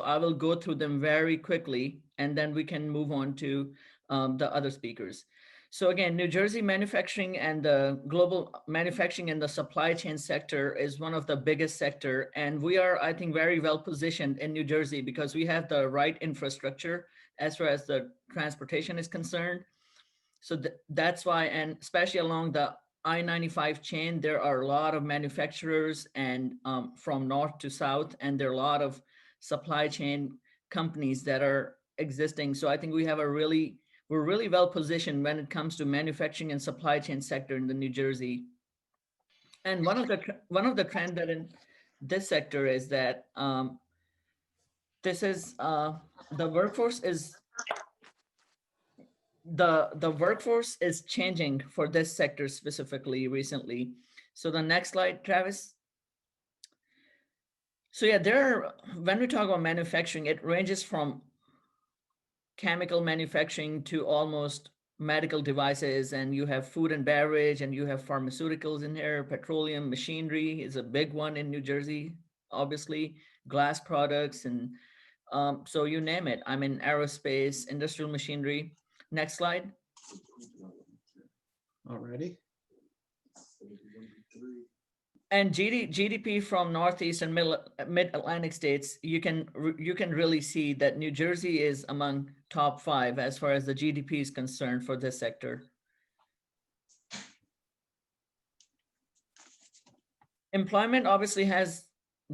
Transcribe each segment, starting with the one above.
I will go through them very quickly, and then we can move on to the other speakers. So again, New Jersey manufacturing and the global manufacturing and the supply chain sector is one of the biggest sector. And we are, I think, very well positioned in New Jersey because we have the right infrastructure as far as the transportation is concerned. So that's why, and especially along the I-95 chain, there are a lot of manufacturers and from north to south, and there are a lot of supply chain companies that are existing. So I think we're really well positioned when it comes to manufacturing and supply chain sector in the New Jersey. And one of the trend that in this sector is that this is the workforce is the workforce is changing for this sector specifically recently. So the next slide, Travis. So yeah, when we talk about manufacturing, it ranges from chemical manufacturing to almost medical devices, and you have food and beverage, and you have pharmaceuticals in here. Petroleum machinery is a big one in New Jersey, obviously, glass products, and so you name it. I mean, aerospace, industrial machinery. Next slide. Alrighty. And GDP from Northeast and Mid-Atlantic states, you can really see that New Jersey is among top 5 as far as the GDP is concerned for this sector. Employment obviously has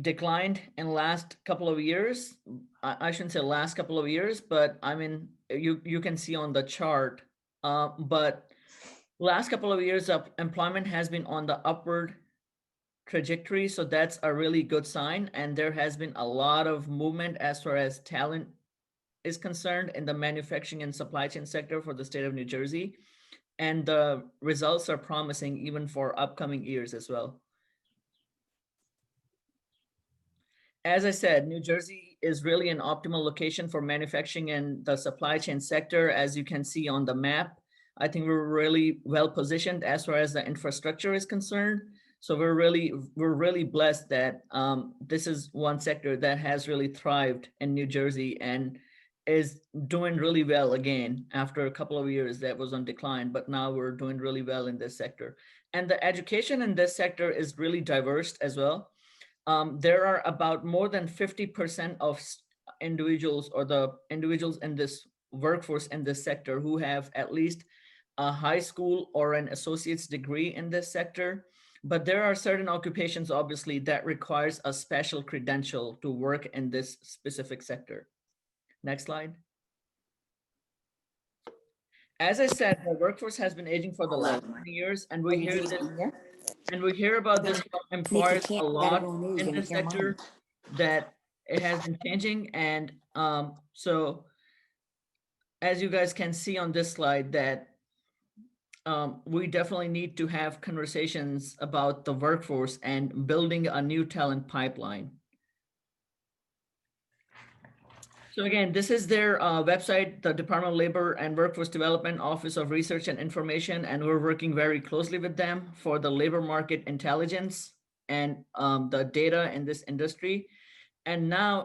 declined in the last couple of years. I shouldn't say last couple of years, but I mean, you can see on the chart, but last couple of years of employment has been on the upward trajectory. So that's a really good sign. And there has been a lot of movement as far as talent is concerned in the manufacturing and supply chain sector for the state of New Jersey. And the results are promising even for upcoming years as well. As I said, New Jersey is really an optimal location for manufacturing and the supply chain sector. As you can see on the map, I think we're really well positioned as far as the infrastructure is concerned. So we're really blessed that this is one sector that has really thrived in New Jersey and is doing really well again after a couple of years that was on decline, but now we're doing really well in this sector. And the education in this sector is really diverse as well. There are about more than 50% of individuals or the individuals in this workforce in this sector who have at least a high school or an associate's degree in this sector. But there are certain occupations, obviously, that requires a special credential to work in this specific sector. Next slide. As I said, the workforce has been aging for the last 20 years, and we hear about this from employers a lot in this sector, that it has been changing. And so as you guys can see on this slide, that we definitely need to have conversations about the workforce and building a new talent pipeline. So again, this is their website, the Department of Labor and Workforce Development Office of Research and Information, and we're working very closely with them for the labor market intelligence and the data in this industry. And now